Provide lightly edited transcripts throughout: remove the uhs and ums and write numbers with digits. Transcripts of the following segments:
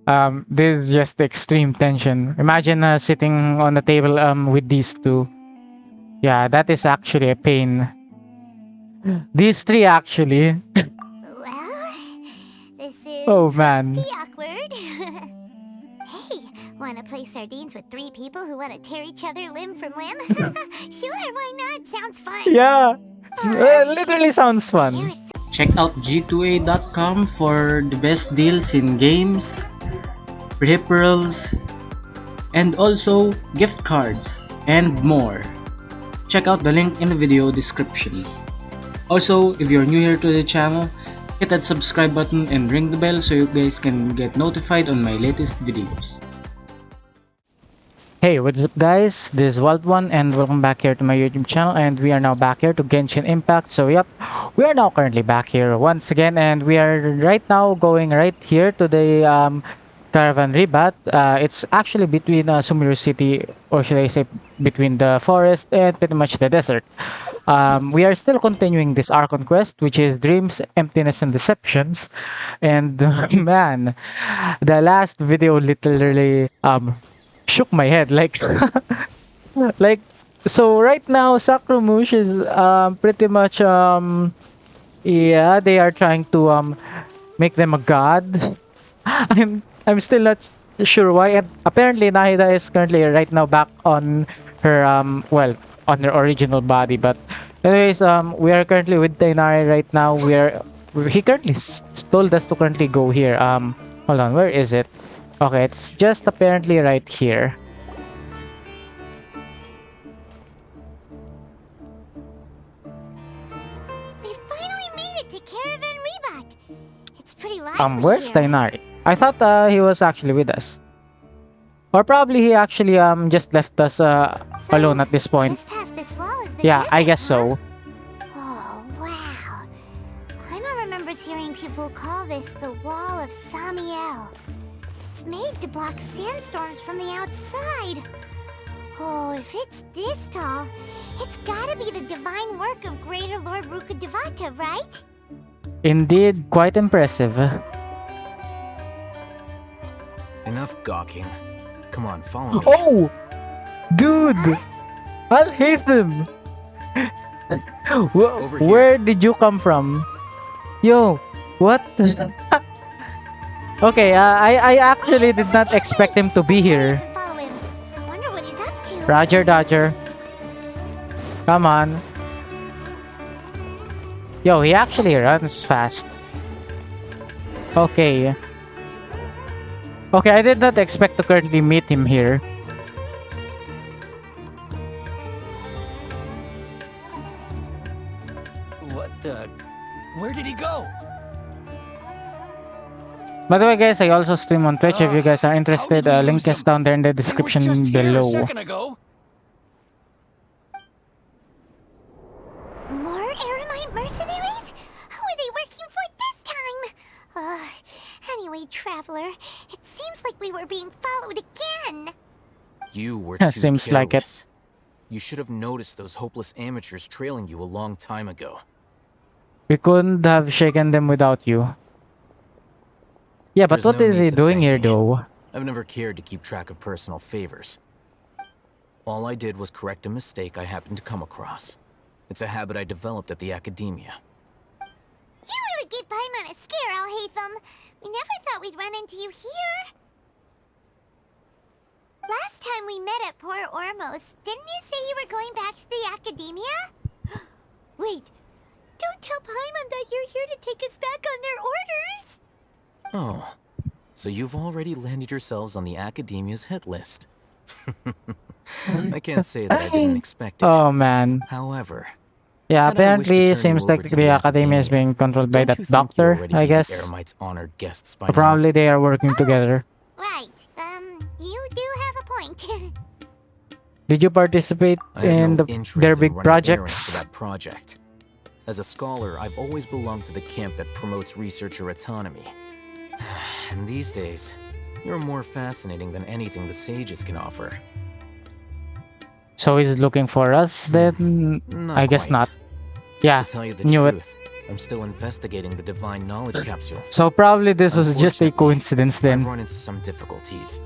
This is just extreme tension. Imagine sitting on the table with these two. Yeah, that is actually a pain. These three actually. Well, this is Oh man. pretty awkward. Hey, wanna play sardines with three people who wanna tear each other limb from limb? Sure, why not? Sounds fun. Yeah. Uh, Literally sounds fun. There's Check out g2a.com for the best deals in games, peripherals, and also gift cards and more. Check out the link in the video description. Also, if you're new here to the channel, hit that subscribe button and ring the bell so you guys can get notified on my latest videos. Hey, what's up guys? This is Wild1 and welcome back here to my YouTube channel, and we are now back here to Genshin Impact. So yep, we are now currently back here once again, and we are right now going right here to the Caravan Ribat. It's actually between Sumeru City, or should I say between the forest and pretty much the desert. We are still continuing this Archon quest, which is Dreams, Emptiness, and Deceptions. And man, the last video literally shook my head like like so right now Sacromouche is pretty much yeah, they are trying to make them a god. I'm still not sure why, and apparently Nahida is currently right now back on her well, on her original body. But anyways, we are currently with Tainari right now. He currently told us to currently go here. Hold on, where is it? Okay, it's just apparently right here. We finally made it to Caravan Reebok. It's pretty lively Where's here. Tainari? I thought he was actually with us. Or probably he actually just left us alone at this point. Just past this wall is the Yeah, I desert, guess huh? so. Oh, wow. Paimon remembers hearing people call this the Wall of Samiel. It's made to block sandstorms from the outside. Oh, if it's this tall, it's gotta be the divine work of Greater Lord Rukkhadevata, right? Indeed, quite impressive. Enough gawking. Come on, follow me. Oh! Dude! I'll hate him! Over here. Where did you come from? Yo, what? Okay, I actually did not expect him to be here. Follow him. I wonder what he's up to. Roger, Dodger. Come on. Yo, he actually runs fast. Okay. Okay, I did not expect to currently meet him here. What the? Where did he go? By the way, guys, I also stream on Twitch. If you guys are interested, How did we link lose is him? down there in the They were description just here a below. second ago. More Aramite mercenaries? Who are they working for this time? Anyway, Traveler, it seems like we were being followed again. You were too Seems like it. careless. You should have noticed those hopeless amateurs trailing you a long time ago. We couldn't have shaken them without you. Yeah, but There's what no is he need to doing thank here, me. though? I've never cared to keep track of personal favors. All I did was correct a mistake I happened to come across. It's a habit I developed at the academia. You really gave Paimon a scare, Alhaitham. We never thought we'd run into you here. Last time we met at Port Ormos, didn't you say you were going back to the academia? Wait, don't tell Paimon that you're here to take us back on their orders. Oh, so you've already landed yourselves on the academia's hit list. I can't say that I didn't expect it. Oh, man. However, Yeah, Had I wished to apparently turn it seems you like over to the the academia is academia, being controlled by don't that you think you doctor, already I be the guess. Eremites' honored guests by now? Probably they are working together. Right, you do have a point. Did you participate I had in no interest their in big running errands projects? for that project. As a scholar, I've always belonged to the camp that promotes researcher autonomy. And these days, you're more fascinating than anything the sages can offer. So he's looking for us then? Not I guess quite. not. Yeah, To tell you the knew it. truth, I'm still investigating the divine knowledge capsule. So probably this was just a coincidence I've then. run into some difficulties.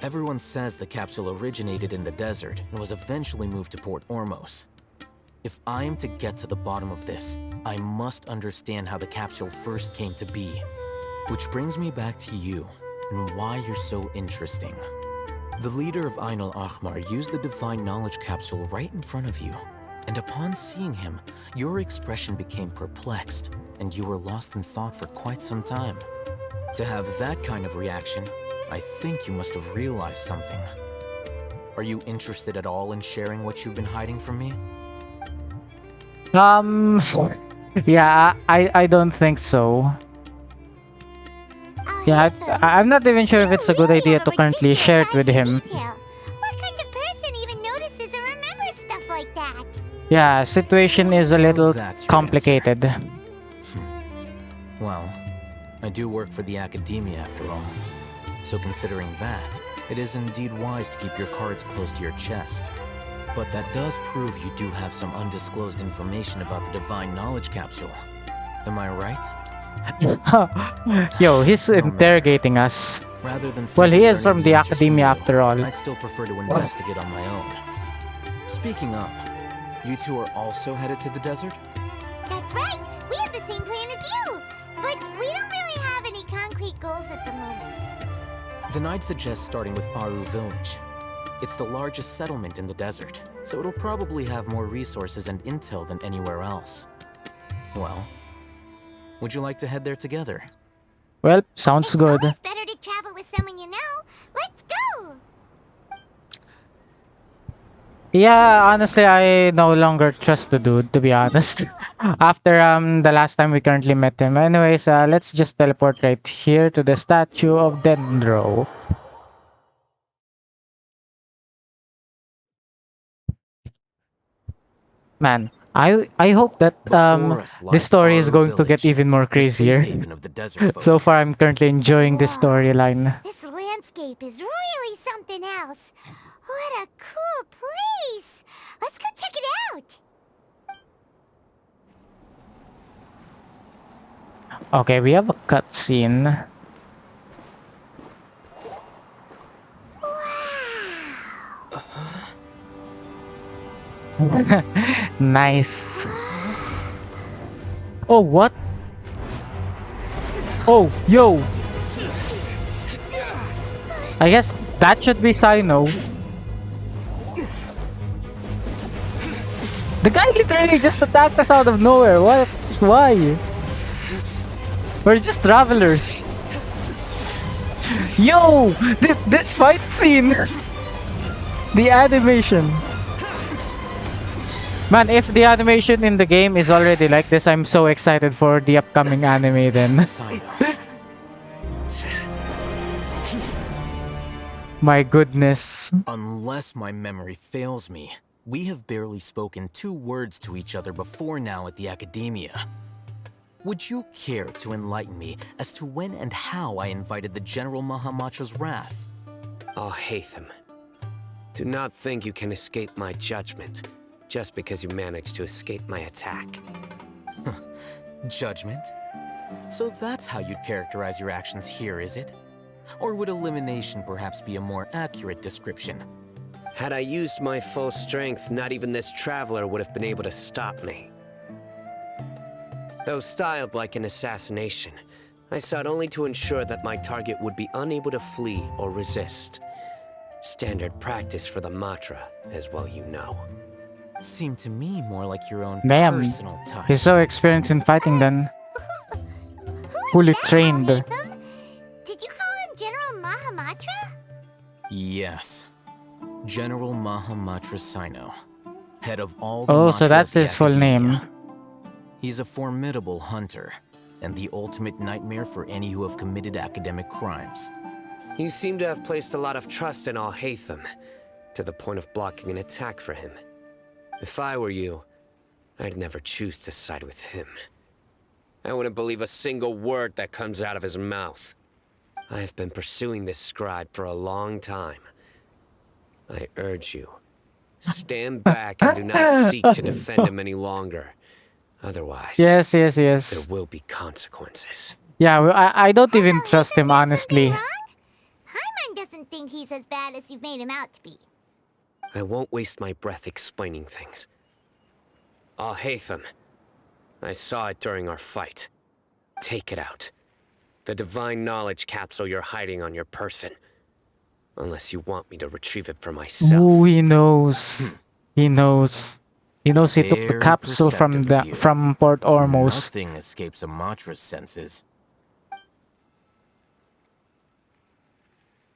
Everyone says the capsule originated in the desert and was eventually moved to Port Ormos. If I am to get to the bottom of this, I must understand how the capsule first came to be. Which brings me back to you and why you're so interesting. The leader of Ain al-Ahmar used the divine knowledge capsule right in front of you. And upon seeing him, your expression became perplexed, and you were lost in thought for quite some time. To have that kind of reaction, I think you must have realized something. Are you interested at all in sharing what you've been hiding from me? Um, yeah, I don't think so. Oh, Yeah, Hytham, I'm not even sure if you it's a good really idea have to a currently ridiculous share it eye with for him. detail. What kind of person even notices or remembers stuff like that? Yeah, situation is a So little that's your complicated. Well, I do work for the academia after all. So considering that, it is indeed wise to keep your cards close to your chest. But that does prove you do have some undisclosed information about the divine knowledge capsule. Am I right? Yo, he's No matter. interrogating us. Rather than Well, he simply is from learning the answers from academia you, after all. I'd still prefer to investigate on my own. Speaking of, you two are also headed to the desert? That's right. We have the same plan as you. But we don't really have any concrete goals at the moment. Then I'd suggest starting with Aru Village. It's the largest settlement in the desert, so it'll probably have more resources and intel than anywhere else. Well, would you like to head there together? Well, sounds It's good. always better to travel with someone you know. Let's go. Yeah, honestly, I no longer trust the dude, to be honest. After the last time we currently met him. Anyways, let's just teleport right here to the statue of Dendro. Man, I hope that Before us this lies story is Aru going to get Village, even more the safe crazier. haven of the desert folk. So far, I'm currently enjoying this Whoa. storyline. This landscape is really something else. What a cool place. Let's go check it out. Okay, we have a cutscene. Nice. Oh, what? Oh, yo. I guess that should be Sino. The guy literally just attacked us out of nowhere. What? Why? We're just travelers. Yo! This fight scene! The animation. Man, if the animation in the game is already like this, I'm so excited for the upcoming anime then. Sino. My goodness. Unless my memory fails me, we have barely spoken 2 words to each other before now at the academia. Would you care to enlighten me as to when and how I invited the General Mahamatra's wrath? Oh, Hytham. Do not think you can escape my judgment just because you managed to escape my attack. Judgment? So that's how you'd characterize your actions here, is it? Or would elimination perhaps be a more accurate description? Had I used my full strength, not even this traveler would have been able to stop me. Though styled like an assassination, I sought only to ensure that my target would be unable to flee or resist. Standard practice for the Matra, as well you know. Seemed to me more like your own Damn. personal touch. He's so experienced in fighting then. Who is Fully that, trained. Hytham? Did you call him General Mahamatra? Yes. General Mahamatra Sino, head of all the Oh, Matra so that's of the his full Academia. name. He's a formidable hunter, and the ultimate nightmare for any who have committed academic crimes. You seem to have placed a lot of trust in all Hytham, to the point of blocking an attack for him. If I were you, I'd never choose to side with him. I wouldn't believe a single word that comes out of his mouth. I have been pursuing this scribe for a long time. I urge you, stand back and do not seek to defend him any longer. Otherwise, Yes, yes, there yes. will be consequences. Yeah, I don't even Hello, trust has him, I done something honestly. wrong? Paimon doesn't think he's as bad as you've made him out to be. I won't waste my breath explaining things. Alhaitham, I saw it during our fight. Take it out. The divine knowledge capsule you're hiding on your person. Unless you want me to retrieve it for myself. Ooh, he knows. He knows. He knows he took the Very capsule from perceptive of you. Port Ormos. Nothing escapes a Matra's senses.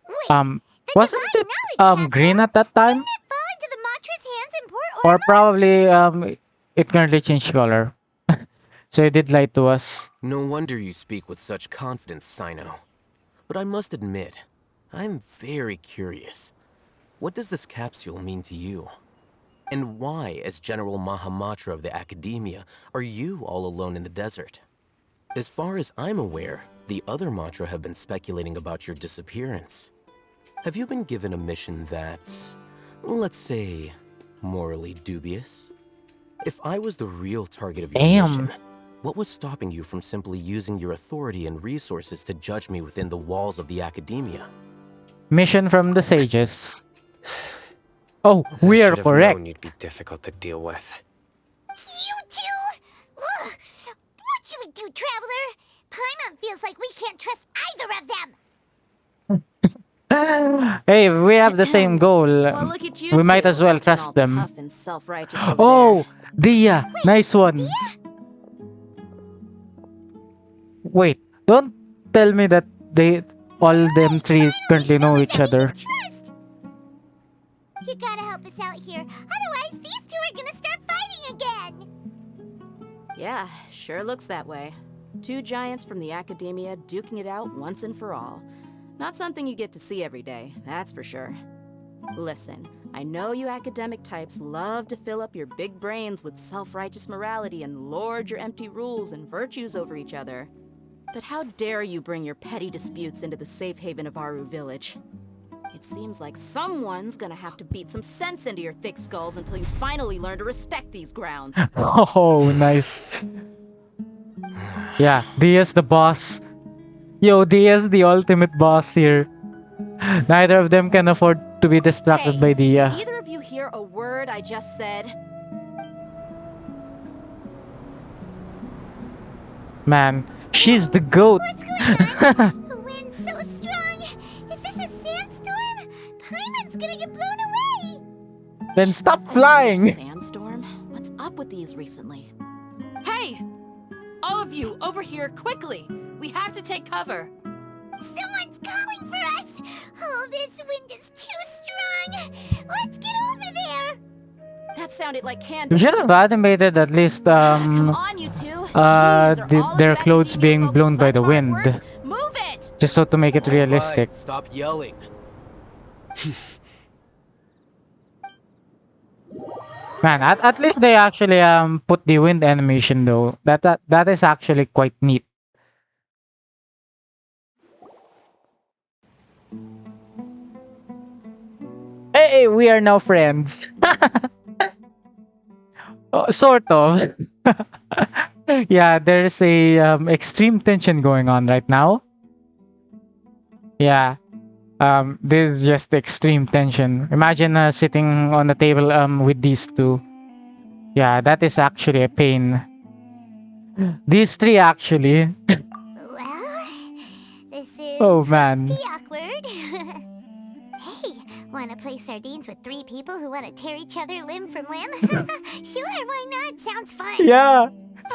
Wait, Um, the wasn't divine it knowledge capsule? green at that time? Didn't it fall into the Matra's hands in Port Or Ormos? probably it currently changed color. So it did lie to us. No wonder you speak with such confidence, Sino. But I must admit, I'm very curious. What does this capsule mean to you? And why, as General Mahamatra of the Academia, are you all alone in the desert? As far as I'm aware, the other Matra have been speculating about your disappearance. Have you been given a mission that's, let's say, morally dubious? If I was the real target of your Damn. mission, what was stopping you from simply using your authority and resources to judge me within the walls of the Academia? Mission from the sages. Oh, I we are should have correct. known you'd be difficult to deal with. You two? Ugh. What should we do, Traveler? Paimon feels like we can't trust either of them. Hey, we have the same goal. Well, look at you We might two, as well acting trust all them. tough and self-righteous over Oh, there. Dia. Nice one. Wait, don't tell me that all them three currently know each other. Trust. You gotta help us out here. Otherwise, these two are gonna start fighting again. Yeah, sure looks that way. Two giants from the Academia duking it out once and for all. Not something you get to see every day, that's for sure. Listen, I know you academic types love to fill up your big brains with self-righteous morality and lord your empty rules and virtues over each other. But how dare you bring your petty disputes into the safe haven of Aru Village? It seems like someone's gonna have to beat some sense into your thick skulls until you finally learn to respect these grounds. Oh, nice. Yeah, Dia's the boss. Yo, Dia's the ultimate boss here. Neither of them can afford to be distracted Hey, by did Dia. either of you hear a word I just said? Man, she's the goat. What's going on? The wind's so strong. Is this a sandstorm? Paimon's gonna get blown away. Then stop flying. Sandstorm? What's up with these recently? Hey! All of you, over here, quickly! We have to take cover! Someone's calling for us. Oh, this wind is too strong. Let's get over there. That sounded like You Candace. should have animated at least Come on, you two. Jeez, are all of their you clothes academia being folks blown by such the hard wind, work? Move it! just so to make it realistic. Right, stop yelling. Man, at least they actually put the wind animation though. That is actually quite neat. Hey, we are now friends. Oh, sort of. Yeah, there's a extreme tension going on right now. Yeah. This is just extreme tension. Imagine sitting on the table with these two. Yeah, that is actually a pain. These three actually. Well, this is Oh man. pretty awkward. Hey, wanna play sardines with three people who wanna tear each other limb from limb? Sure, why not? Sounds fun. Yeah.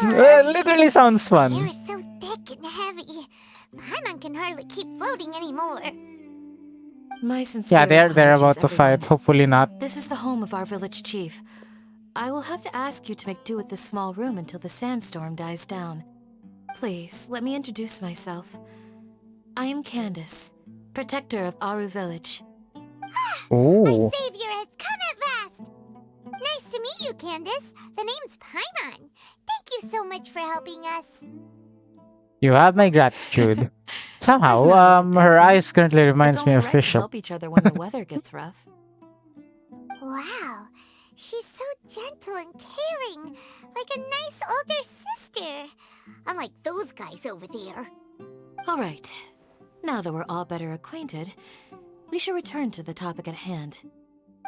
Literally sounds They're fun. so thick and heavy. Paimon can hardly keep floating anymore. My sincere Yeah, they're about apologies, to fight. everyone. Hopefully not. This is the home of our village chief. I will have to ask you to make do with this small room until the sandstorm dies down. Please, let me introduce myself. I am Candace, protector of Aru Village. Oh. My savior has come at last. Nice to meet you, Candace. The name's Paimon. Thank you so much for helping us. You have my gratitude. Somehow, There's no need to thank her me. eyes currently reminds It's me only of right to Bishop. help each other when the weather gets rough. Wow. She's so gentle and caring, like a nice older sister. Unlike those guys over there. All right. Now that we're all better acquainted, we should return to the topic at hand.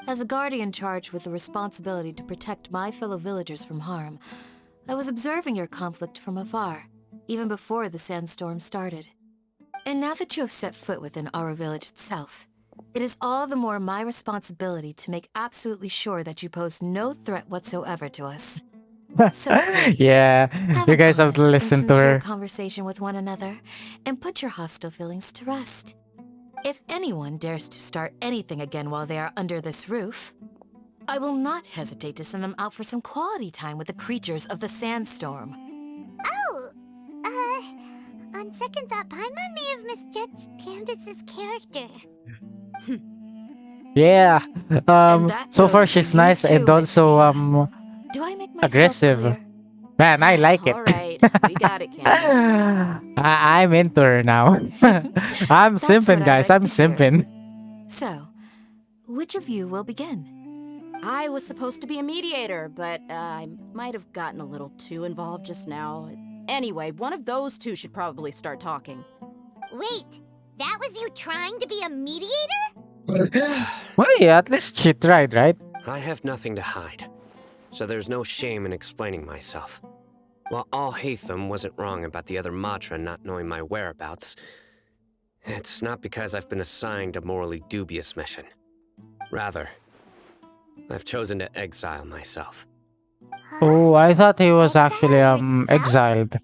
As a guardian charged with the responsibility to protect my fellow villagers from harm, I was observing your conflict from afar, even before the sandstorm started. And now that you have set foot within our village itself, it is all the more my responsibility to make absolutely sure that you pose no threat whatsoever to us. So please, Yeah, have you an guys have to honest and listen to sincere her. conversation with one another, and put your hostile feelings to rest. If anyone dares to start anything again while they are under this roof, I will not hesitate to send them out for some quality time with the creatures of the sandstorm. Oh, on second thought, Paimon may have misjudged Candace's character. Yeah. And that So goes far for she's you nice too, and Miss also Dia. Do I make myself aggressive. clear? Man, I like it. All right, we got it, Candace. I'm into her now. I'm That's what simping, I guys. like I'm to hear. simping. So, which of you will begin? I was supposed to be a mediator, but I might have gotten a little too involved just now. Anyway, one of those two should probably start talking. Wait, that was you trying to be a mediator? Well, yeah, at least she tried, right? I have nothing to hide, so there's no shame in explaining myself. While Alhaitham wasn't wrong about the other Matra not knowing my whereabouts, it's not because I've been assigned a morally dubious mission. Rather, I've chosen to exile myself. Oh, I thought he was actually Exile yourself? exiled.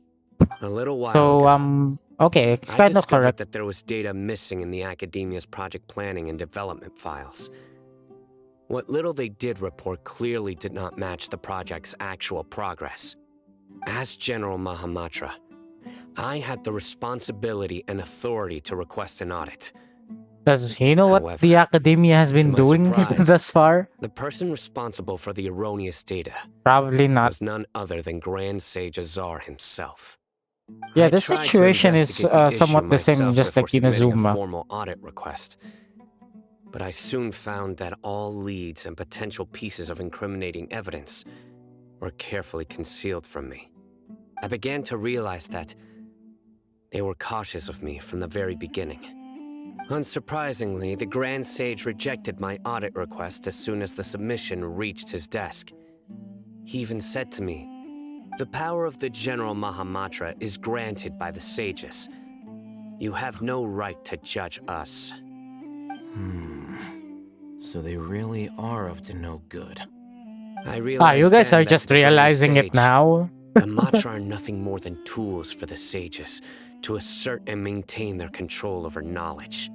A little while So ago, okay, it's I kind of discovered correct. that there was data missing in the Academia's project planning and development files. What little they did report clearly did not match the project's actual progress. As General Mahamatra, I had the responsibility and authority to request an audit. Does he know what However, the academia has been my doing surprise, thus far? The person responsible for the erroneous data Probably not. was none other than Grand Sage Azar himself. Yeah, I the tried to situation is investigate the issue somewhat the same, myself just before like submitting a Inazuma. formal audit request. But I soon found that all leads and potential pieces of incriminating evidence were carefully concealed from me. I began to realize that they were cautious of me from the very beginning. Unsurprisingly, the Grand Sage rejected my audit request as soon as the submission reached his desk. He even said to me, "The power of the General Mahamatra is granted by the sages. You have no right to judge us." So they really are up to no good. I realized You guys then are that just to the Grand realizing it Sage, now. the Matra are nothing more than tools for the sages to assert and maintain their control over knowledge.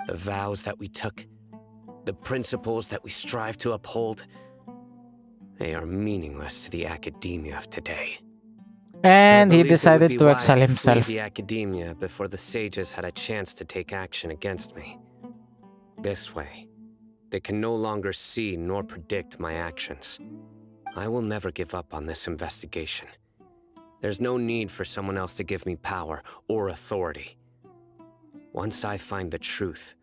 The vows that we took, the principles that we strive to uphold, they are meaningless to the academia of today. And I he believed it would decided be to wise exile flee himself. the academia before the sages had a chance to take action against me. This way, they can no longer see nor predict my actions. I will never give up on this investigation. There's no need for someone else to give me power or authority. Once I find the truth,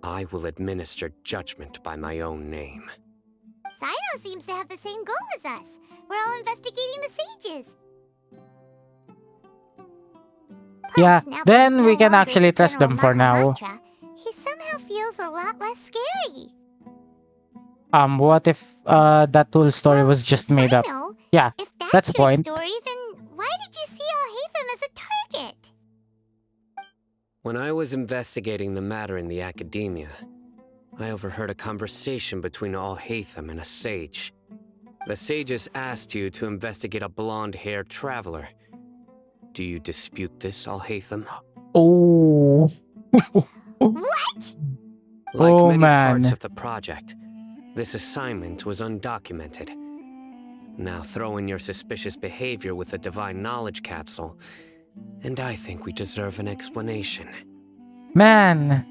I will administer judgment by my own name. Sino seems to have the same goal as us. We're all investigating the sages. Plus, Yeah, now that then he's we no can longer actually the trust General them for now. Mahamatra, he somehow feels a lot less scary. What if that whole story was just made up? Sino, Yeah, if that's that's the your point. story, then why did you see Alhaitham as a target? When I was investigating the matter in the academia, I overheard a conversation between Alhaitham and a sage. The sages asked you to investigate a blonde-haired traveler. Do you dispute this, Alhaitham? Oh. What? Like Oh, many parts man. of the project, this assignment was undocumented. Now throw in your suspicious behavior with the divine knowledge capsule, and I think we deserve an explanation. Man.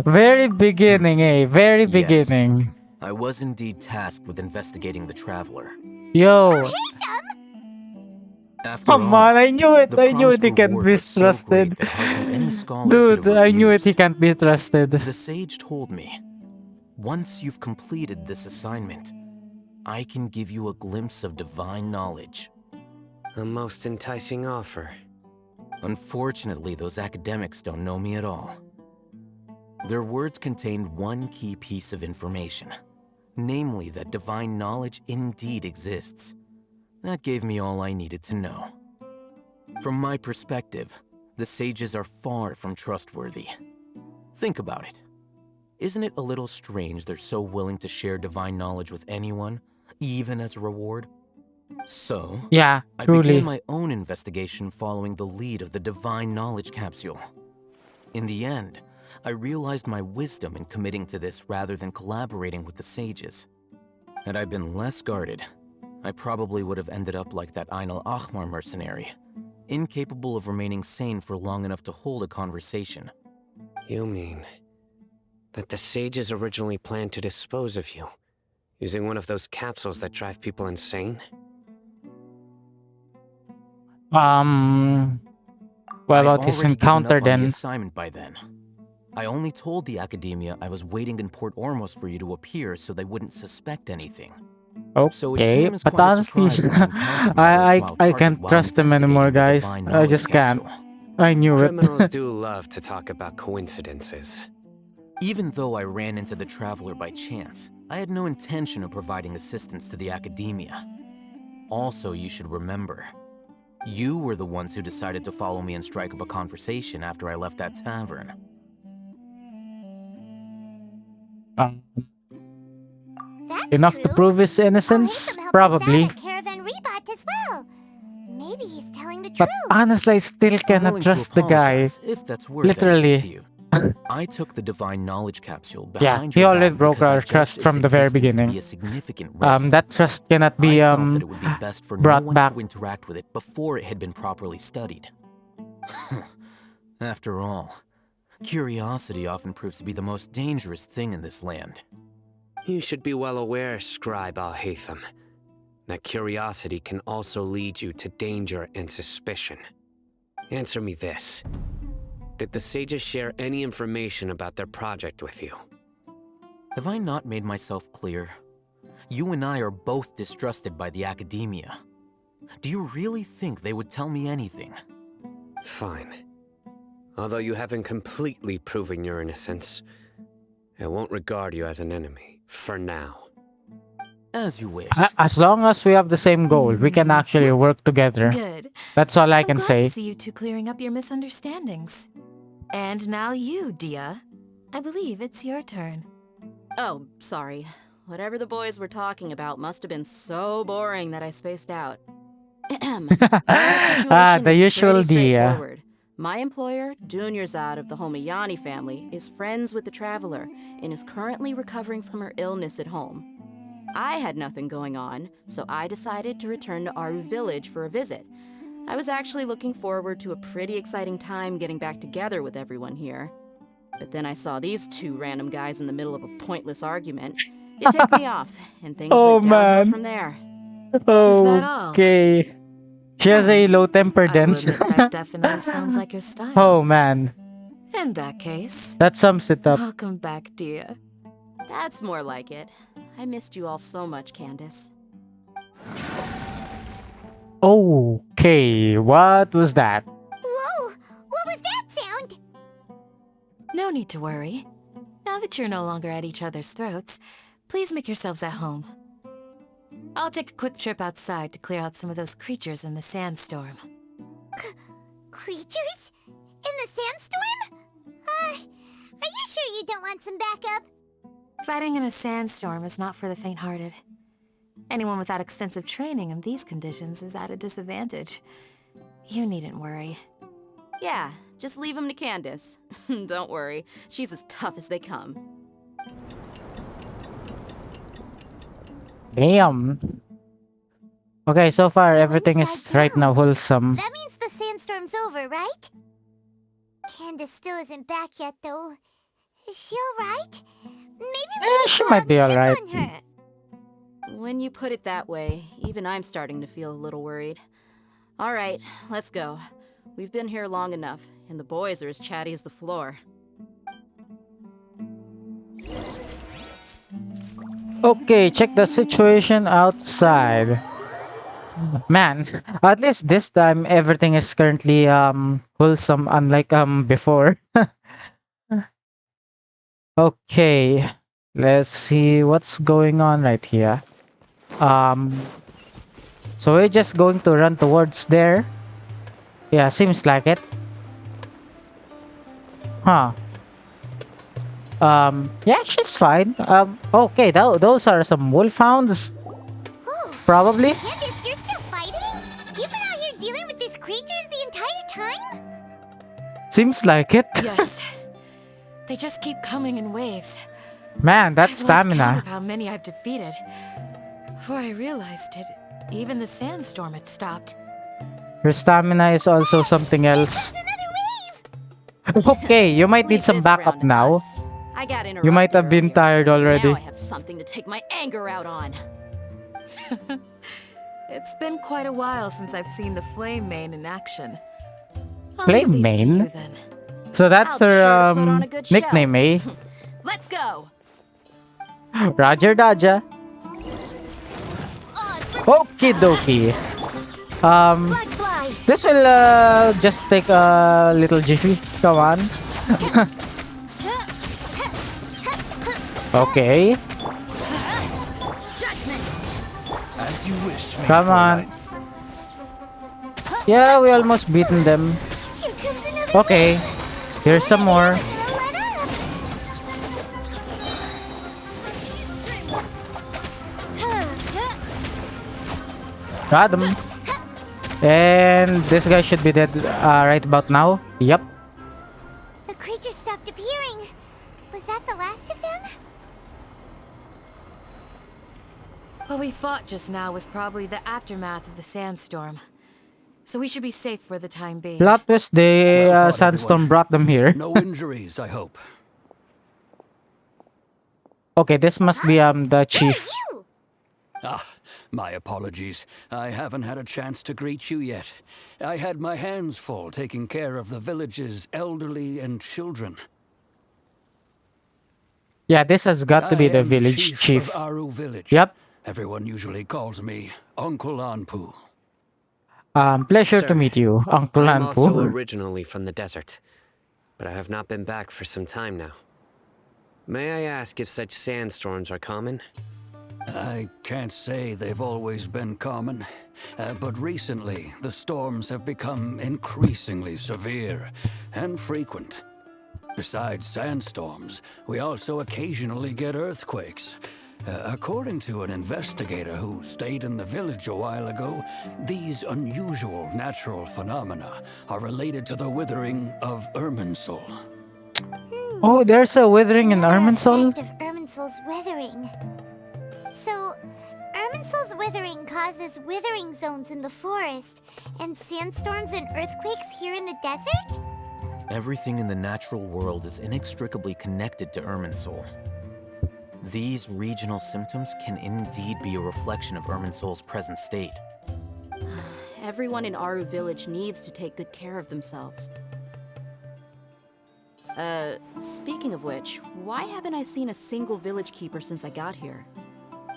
Very beginning, Very Yes. beginning. I was indeed tasked with investigating the traveler. Yo. After Come all, on, I knew it. the I knew it. promised He can't reward be was so trusted. great that hardly any scholar Dude, could have I knew it. He refused. can't be trusted. The sage told me, once you've completed this assignment, I can give you a glimpse of divine knowledge. A most enticing offer. Unfortunately, those academics don't know me at all. Their words contained one key piece of information, namely that divine knowledge indeed exists. That gave me all I needed to know. From my perspective, the sages are far from trustworthy. Think about it. Isn't it a little strange they're so willing to share divine knowledge with anyone, even as a reward? So, Yeah, I began truly. my own investigation following the lead of the divine knowledge capsule. In the end, I realized my wisdom in committing to this rather than collaborating with the sages. Had I been less guarded, I probably would have ended up like that Ain al-Ahmar mercenary, incapable of remaining sane for long enough to hold a conversation. You mean that the sages originally planned to dispose of you, using one of those capsules that drive people insane? What I'd about his already given encounter up on the then? assignment by then. I only told the academia I was waiting in Port Ormos for you to appear so they wouldn't suspect anything. So it Okay, came as but quite a honestly, surprise when I encountered my erstwhile I target can't while trust them anymore, investigating the guys. divine I knowledge just can't. capsule. I knew it. Criminals do love to talk about coincidences. Even though I ran into the Traveler by chance, I had no intention of providing assistance to the academia. Also, you should remember, you were the ones who decided to follow me and strike up a conversation after I left that tavern. Um, That's enough to true. prove his innocence? Alhaitham helped Probably. us out at Caravan Rebat as well. Maybe he's telling the But truth. honestly, I still I'm cannot willing to trust the guy. apologize if that's worth anything to Literally. you. I took the divine knowledge capsule Yeah, behind he your already back broke because I our judged trust its from the very existence to beginning. be a significant risk. That trust cannot be I thought that it would be best for no brought one back. to interact with it before it had been properly studied. After all, curiosity often proves to be the most dangerous thing in this land. You should be well aware, Scribe Alhaitham, that curiosity can also lead you to danger and suspicion. Answer me this. Did the sages share any information about their project with you? Have I not made myself clear? You and I are both distrusted by the academia. Do you really think they would tell me anything? Fine. Although you haven't completely proven your innocence, I won't regard you as an enemy, for now. As you wish. As long as we have the same goal, we can actually work together. Good. That's all I I'm can glad say. to see you two clearing up your misunderstandings. And now you, Dia. I believe it's your turn. Oh, sorry. Whatever the boys were talking about must have been so boring that I spaced out. The usual Dia. Straightforward. My employer, Dunyarzad of the Homayani family, is friends with the Traveler and is currently recovering from her illness at home. I had nothing going on, so I decided to return to Aru village for a visit. I was actually looking forward to a pretty exciting time getting back together with everyone here. But then I saw these two random guys in the middle of a pointless argument. It ticked me off, and things Oh, went downhill man. from there. that all? Okay. She has a low temper I will then. admit that definitely sounds like your style. Oh man. In that case, That sums it up. welcome back, Dia. That's more like it. I missed you all so much, Candace. Okay, what was that? Whoa! What was that sound? No need to worry. Now that you're no longer at each other's throats, please make yourselves at home. I'll take a quick trip outside to clear out some of those creatures in the sandstorm. Creatures? In the sandstorm? Are you sure you don't want some backup? Fighting in a sandstorm is not for the faint-hearted. Anyone without extensive training in these conditions is at a disadvantage. You needn't worry. Yeah, just leave him to Candace. Don't worry, she's as tough as they come. Damn. Okay, so far everything is right now wholesome. That means the sandstorm's over, right? Candace still isn't back yet, though. Is she alright? Maybe we should She go might out be and check alright. on her. When you put it that way, even I'm starting to feel a little worried. All right, let's go. We've been here long enough, and the boys are as chatty as the floor. Okay, check the situation outside. Man, at least this time everything is currently wholesome, unlike before. Okay, let's see what's going on right here. Um, so we're just going to run towards there. Yeah, seems like it. Huh. Yeah, she's fine. Okay, those are some wolfhounds, Whew. probably. Candace, you're still fighting? You've been out here dealing with these creatures the entire time? Seems like it. Yes. They just keep coming in waves. Man, that I've lost count stamina. of how many I've defeated. Before I realized it, even the sandstorm had stopped. Her stamina is also something else. Another wave! Okay, you might need Leave some this backup round to now. us. I got You might interrupted have been earlier. tired already. Now I have something to take my anger out on. It's been quite a while since I've seen the Flame Mane in action. I'll Flame leave these to Mane? you then. So that's I'll be her sure to put on a good show. nickname, eh? Let's go. Roger Dodger. Okie dokie. Flag fly! This will just take a little jiffy. Come on. Okay. Judgment! As you wish, Come on. Yeah, we almost beaten them. Here comes another Okay. Here's some more. Gonna let up! Got him. And this guy should be dead right about now. Yep. The creature stopped appearing. Was that the last of them? What we fought just now was probably the aftermath of the sandstorm. So we should be safe for the time being. Plot twist, the Well fought, sandstorm everyone. brought them here. No injuries, I hope. Okay, this must be the chief. You! Ah, my apologies. I haven't had a chance to greet you yet. I had my hands full taking care of the village's elderly and children. Yeah, this has got to be I the am village chief. of Aru Village. Yep. Everyone usually calls me Uncle Anpu. Pleasure to Sir, meet you, Uncle I'm also Anpu. originally from the desert, but I have not been back for some time now. May I ask if such sandstorms are common? I can't say they've always been common, but recently the storms have become increasingly severe and frequent. Besides sandstorms, we also occasionally get earthquakes. According to an investigator who stayed in the village a while ago, these unusual natural phenomena are related to the withering of Irminsul. Oh, there's a withering in Another Irminsul? effect of Irminsul's withering. So, Irminsul's withering causes withering zones in the forest, and sandstorms and earthquakes here in the desert? Everything in the natural world is inextricably connected to Irminsul. These regional symptoms can indeed be a reflection of Irminsul's present state. Everyone in Aru Village needs to take good care of themselves. Speaking of which, why haven't I seen a single village keeper since I got here?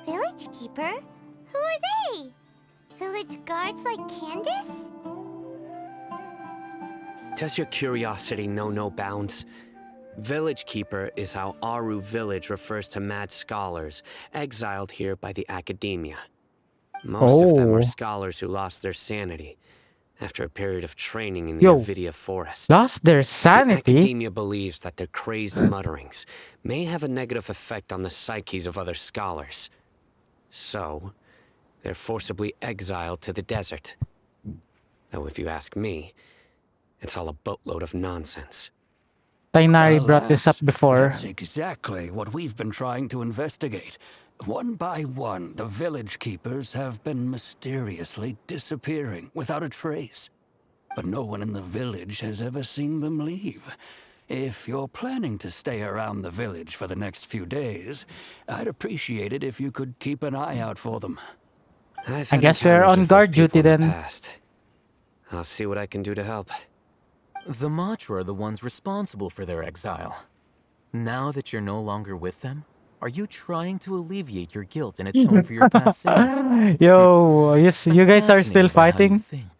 Village keeper? Who are they? Village guards like Candace? Does your curiosity know no bounds? Village Keeper is how Aru Village refers to mad scholars exiled here by the academia. Most of them Oh. are scholars who lost their sanity after a period of training in the Yo, Avidia forest. Lost their The sanity? academia believes that their crazed mutterings may have a negative effect on the psyches of other scholars. So, they're forcibly exiled to the desert. Though if you ask me, it's all a boatload of nonsense. Tainari brought this up Alas, before. That's exactly what we've been trying to investigate. One by one, the village keepers have been mysteriously disappearing without a trace. But no one in the village has ever seen them leave. If you're planning to stay around the village for the next few days, I'd appreciate it if you could keep an eye out for them. I've I had guess we're encounters on with guard those people duty in the then. past. I'll see what I can do to help. The Matra are the ones responsible for their exile. Now that you're no longer with them, Are you trying to alleviate your guilt and atone for your past sins? Yo, yes, you I'm guys are still fascinated by how you fighting? think.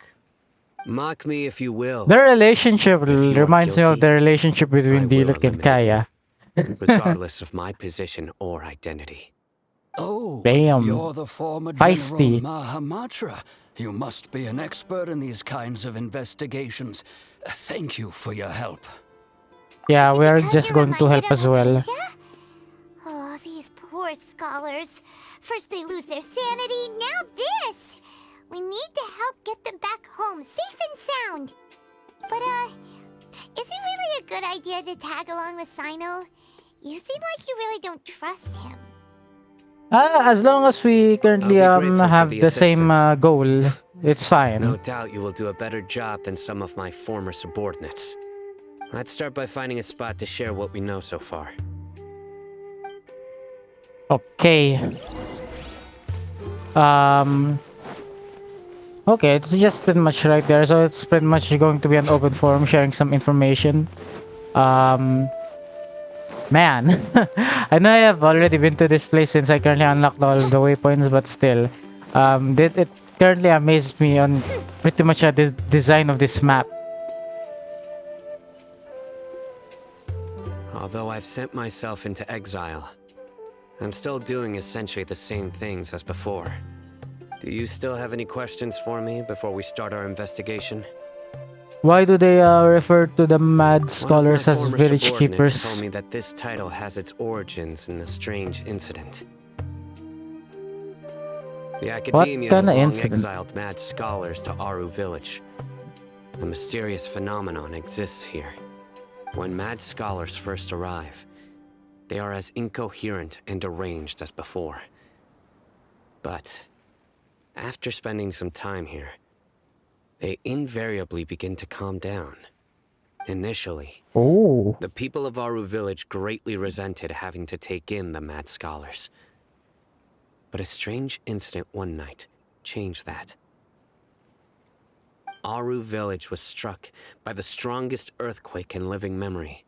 Mock me if you will. Their relationship If you are reminds me of guilty, the relationship I between will Diluc and eliminate Kaya. you, regardless of my position or identity. Oh, Damn. you're the former General Feisty. Mahamatra. You must be an expert in these kinds of investigations. Thank you for your help. Yeah, Is it we're because just you're going to reminded help of as well. Akasha? Oh, these poor scholars. First they lose their sanity, now this! We need to help get them back home, safe and sound. But, is it really a good idea to tag along with Sino? You seem like you really don't trust him. As long as we currently I'll be grateful for have the the same assistance. goal, it's fine. No doubt you will do a better job than some of my former subordinates. Let's start by finding a spot to share what we know so far. Okay. Okay, it's just pretty much right there. So it's pretty much going to be an open forum sharing some information. Man, I know I have already been to this place since I currently unlocked all the waypoints, but still, it currently amazes me on pretty much the design of this map. Although I've sent myself into exile, I'm still doing essentially the same things as before. Do you still have any questions for me before we start our investigation? Why do they refer to the mad One scholars of my as former village subordinates told keepers? me that this title has its origins in a strange incident. The academia has kinda long incident? exiled mad scholars to Aru village. A mysterious phenomenon exists here. When mad scholars first arrive, they are as incoherent and deranged as before. But after spending some time here, they invariably begin to calm down. Initially, Oh, the people of Aru village greatly resented having to take in the mad scholars. But a strange incident one night changed that. Aru village was struck by the strongest earthquake in living memory.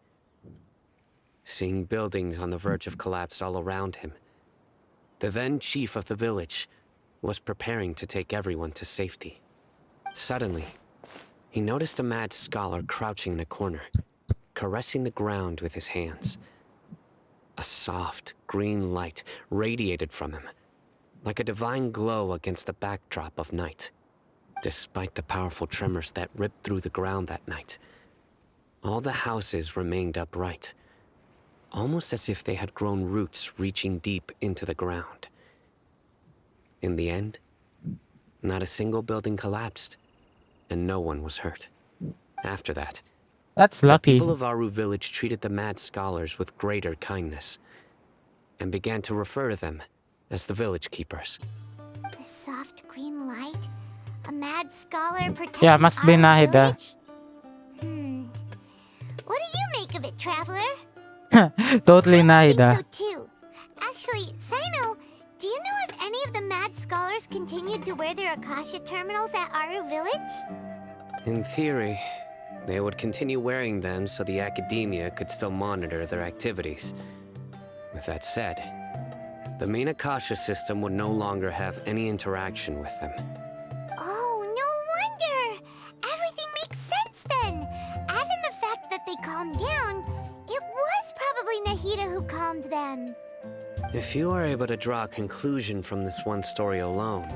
Seeing buildings on the verge of collapse all around him, the then chief of the village was preparing to take everyone to safety. Suddenly, he noticed a mad scholar crouching in a corner, caressing the ground with his hands. A soft, green light radiated from him, like a divine glow against the backdrop of night. Despite the powerful tremors that ripped through the ground that night, all the houses remained upright, almost as if they had grown roots reaching deep into the ground. In the end, not a single building collapsed, and no one was hurt. After that, that's the lucky. people of Aru village treated the mad scholars with greater kindness, and began to refer to them as the village keepers. The soft green light? A mad scholar protecting Yeah, must be our Nahida. village? What do you make of it, traveler? Totally I Nahida. think so too. Actually, Sino, do you know if any of the mad scholars continued to wear their Akasha terminals at Aru village? In theory, they would continue wearing them so the academia could still monitor their activities. With that said, the main Akasha system would no longer have any interaction with them. Oh, no wonder! Everything makes sense then! Add in the fact that they calmed down, it was probably Nahida who calmed them. If you are able to draw a conclusion from this one story alone,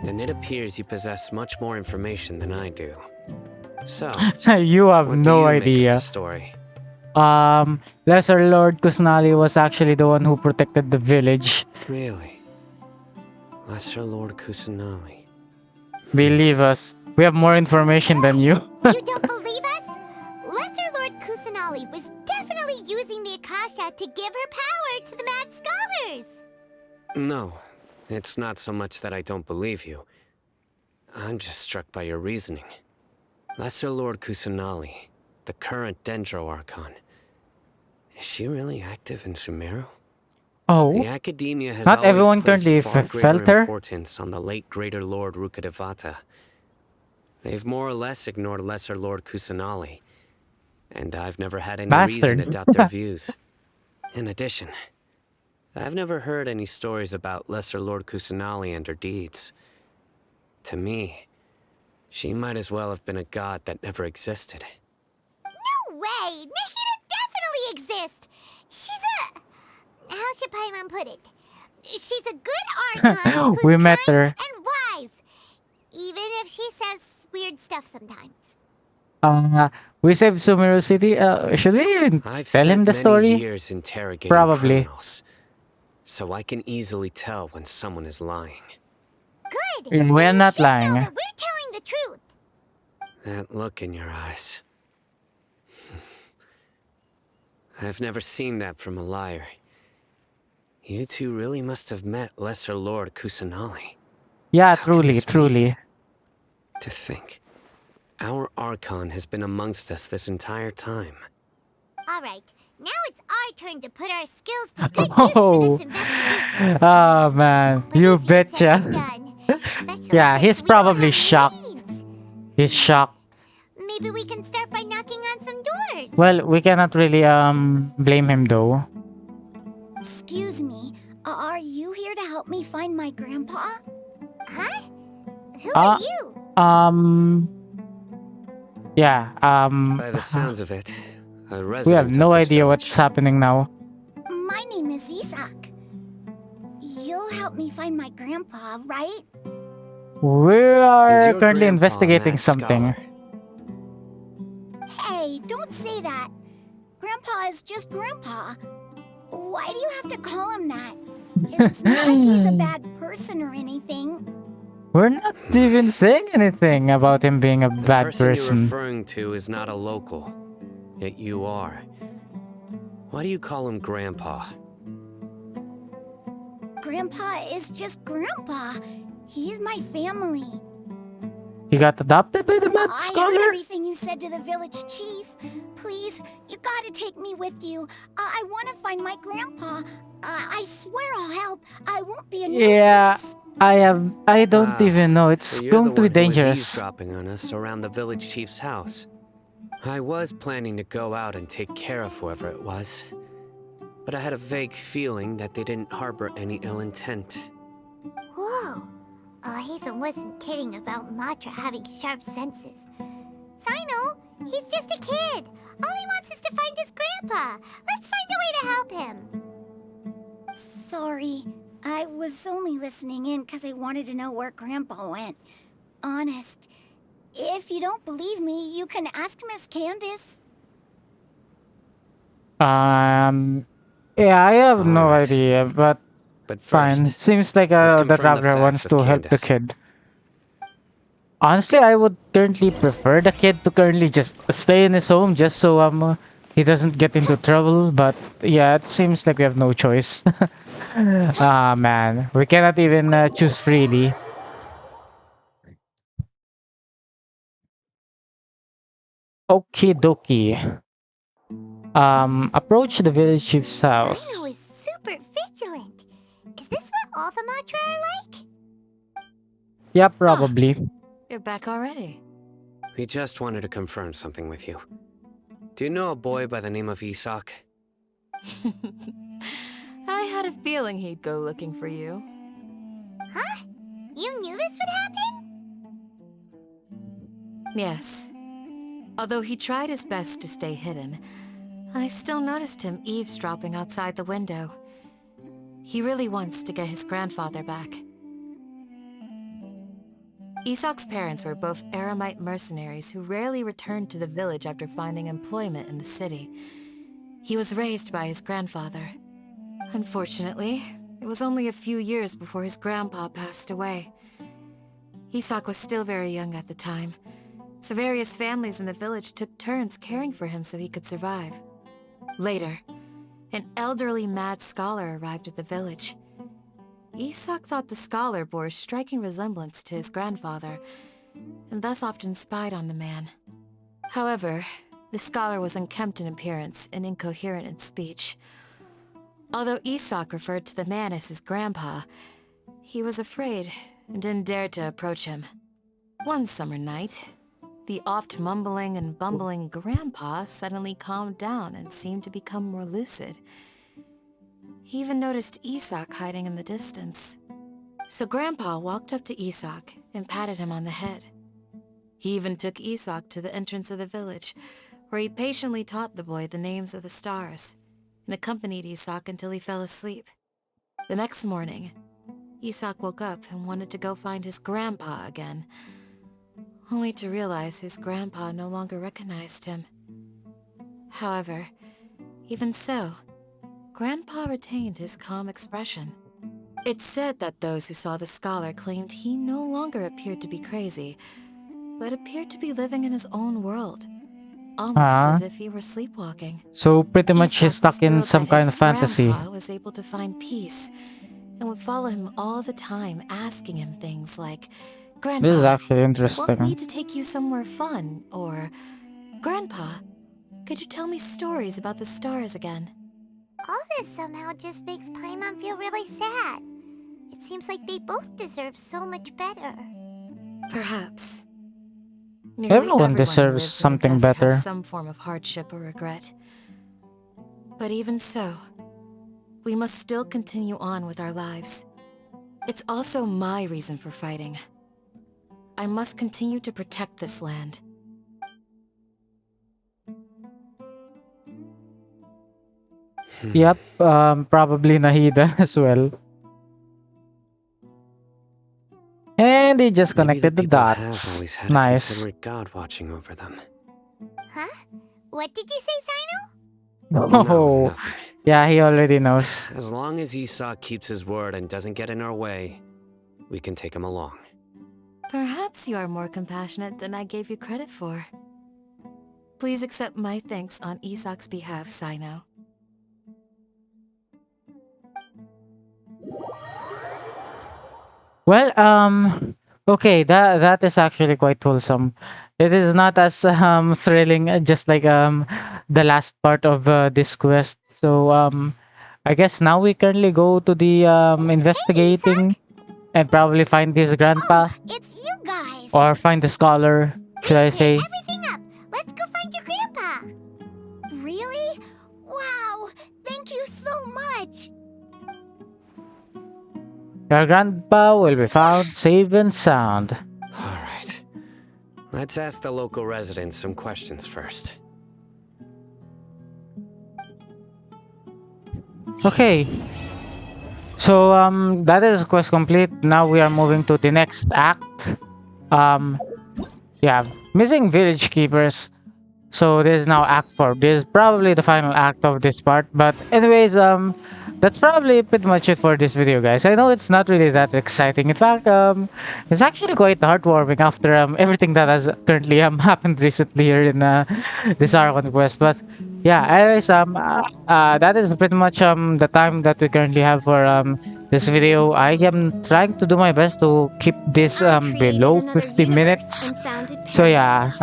then it appears you possess much more information than I do. So, You have what no do you make of idea. the story? Lesser Lord Kusnali was actually the one who protected the village. Really? Lesser Lord Kusanali. Believe us, we have more information than you. You don't believe us? Lesser Lord Kusanali was definitely using the Akasha to give her power to the mad scholars! No, it's not so much that I don't believe you. I'm just struck by your reasoning. Lesser Lord Kusanali, the current Dendro Archon, is she really active in Sumeru? The Oh, academia has not always everyone placed currently far felt greater her. importance on the late Greater Lord Rukkhadevata. They've more or less ignored Lesser Lord Kusanali, and I've never had any reason to Bastard. doubt their views. In addition, I've never heard any stories about Lesser Lord Kusanali and her deeds. To me, she might as well have been a god that never existed. No way! Nahida definitely exists! She's a... How should Paimon put it? She's a good Archon who's We met kind her. and wise. Even if she says weird stuff sometimes. Uh, we saved Sumeru City. Should we even I've tell him spent the many story? years interrogating Probably. criminals, so I can easily tell when someone is lying. Good! Yeah, And we're you not should know lying. that we're telling the truth. That look in your eyes. I've never seen that from a liar. You two really must have met Lesser Lord Kusanali. Yeah, How can truly, this be? truly. To think, our Archon has been amongst us this entire time. Alright, now it's our turn to put our skills to good use for Oh, this investigation. oh man, But you easier said than betcha. done. Especially Yeah, since he's we don't probably have shocked. leads. He's shocked. Maybe we can start by knocking on some doors. Well, we cannot really blame him though. Excuse me, are you here to help me find my grandpa? Huh? Who Ah. are you? Yeah, By the sounds of it, a we resident have no of this idea village. what's happening now. My name is Isak. You'll help me find my grandpa, right? We Is are your currently grandpa a investigating mad something. scholar? Hey, don't say that. Grandpa is just Grandpa. Why do you have to call him that? It's not like he's a bad person or anything. We're not even saying anything about him being a The bad person you're person. referring to is not a local, yet you are. Why do you call him Grandpa? Grandpa is just Grandpa. He's my family. He got adopted by the mad I heard scholar? everything you said to the village chief. Please, you gotta take me with you. I want to find my grandpa. I swear I'll help. I won't be a Yeah, nuisance. I don't Wow. even know. It's So you're going the to be one who was dangerous. eavesdropping on us around the village chief's house. I was planning to go out and take care of whoever it was, but I had a vague feeling that they didn't harbor any ill intent. Whoa. Hatham wasn't kidding about Matra having sharp senses. Sino, he's just a kid. All he wants is to find his grandpa. Let's find a way to help him. Sorry, I was only listening in because I wanted to know where Grandpa went. Honest. If you don't believe me, you can ask Miss Candace. Yeah, I have no Alright. idea, but But fine. first, Seems like let's the confirm the traveler facts wants with to help the Candace. kid. Honestly, I would currently prefer the kid to currently just stay in his home just so he doesn't get into trouble. But yeah, it seems like we have no choice. Ah man, we cannot even choose freely. Okie dokie. Approach the village chief's Sino house. is super vigilant. Is this what all the Matra are like? Yeah, probably. You're back already. we just wanted to confirm something with you. Do you know a boy by the name of Isak? I had a feeling he'd go looking for you. Huh? You knew this would happen? Yes. Although he tried his best to stay hidden, I still noticed him eavesdropping outside the window. He really wants to get his grandfather back. Isak's parents were both Aramite mercenaries who rarely returned to the village after finding employment in the city. He was raised by his grandfather. Unfortunately, it was only a few years before his grandpa passed away. Isak was still very young at the time, so various families in the village took turns caring for him so he could survive. Later, an elderly mad scholar arrived at the village. Isak thought the scholar bore a striking resemblance to his grandfather, and thus often spied on the man. However, the scholar was unkempt in appearance and incoherent in speech. Although Isak referred to the man as his grandpa, he was afraid and didn't dare to approach him. One summer night, the oft mumbling and bumbling grandpa suddenly calmed down and seemed to become more lucid. He even noticed Isak hiding in the distance. So Grandpa walked up to Isak and patted him on the head. He even took Isak to the entrance of the village, where he patiently taught the boy the names of the stars and accompanied Isak until he fell asleep. The next morning, Isak woke up and wanted to go find his grandpa again, only to realize his grandpa no longer recognized him. However, even so, Grandpa retained his calm expression. It's said that those who saw the scholar claimed he no longer appeared to be crazy, but appeared to be living in his own world, almost Ah, as if he were sleepwalking. so pretty much he's Isak was stuck in thrilled some that kind his of fantasy. grandpa was able to find peace and would follow him all the time, asking him things like, This is "Grandpa, actually want me interesting. to take you somewhere fun?" Or, "Grandpa, could you tell me stories about the stars again?" All this somehow just makes Paimon feel really sad. It seems like they both deserve so much better. Perhaps. Nearly Everyone who deserves lives in the something desert better. has some form of hardship or regret. But even so, we must still continue on with our lives. It's also my reason for fighting. I must continue to protect this land. Yep, probably Nahida as well. And he just Maybe the connected the people have dots. always had a Nice. considerate god watching over them. Huh? What did you say, Sino? No, Oh, nothing. yeah, he already knows. As long as Esau keeps his word and doesn't get in our way, we can take him along. Perhaps you are more compassionate than I gave you credit for. Please accept my thanks on Isak's behalf, Sino. Well, okay, that is actually quite wholesome. It is not as thrilling, just like the last part of this quest. So I guess now we currently go to the investigating and probably find his Oh, grandpa it's you guys. or find the scholar, should I We've cleared say? everything up. Let's go find your grandpa. Really? Wow, thank you so much. Your grandpa will be found safe and sound. All right. Let's ask the local residents some questions first. Okay. So that is quest complete. Now we are moving to the next act. Yeah, missing village keepers. So this is now act 4. This is probably the final act of this part. But anyways, that's probably pretty much it for this video, guys. I know it's not really that exciting. In fact, it's actually quite heartwarming after everything that has currently happened recently here in this Archon quest. But yeah, anyways, that is pretty much the time that we currently have for this video. I am trying to do my best to keep this below 50 minutes. So yeah,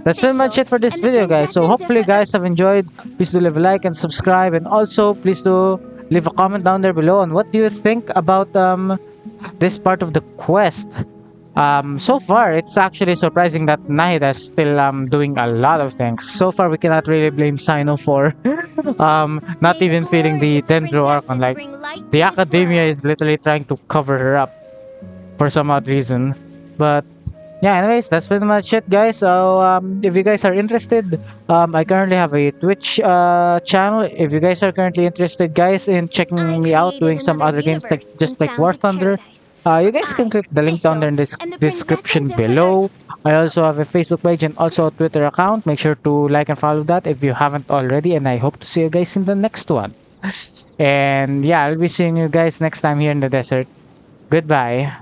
that's pretty much it for this video, guys. So hopefully you guys have enjoyed. Please do leave a like and subscribe, and also please do leave a comment down there below on what do you think about this part of the quest. So far it's actually surprising that Nahida is still doing a lot of things. So far we cannot really blame Sino for not even feeling the Dendro Archon. Like, the academia is literally trying to cover her up for some odd reason. But yeah, anyways, that's pretty much it, guys. So if you guys are interested, I currently have a Twitch channel. If you guys are currently interested, guys, in checking me out doing some other games like just like War Thunder, you guys can click the link down there in this description below. I also have a Facebook page and also a Twitter account. Make sure to like and follow that if you haven't already, and I hope to see you guys in the next one. And yeah, I'll be seeing you guys next time here in the desert. Goodbye.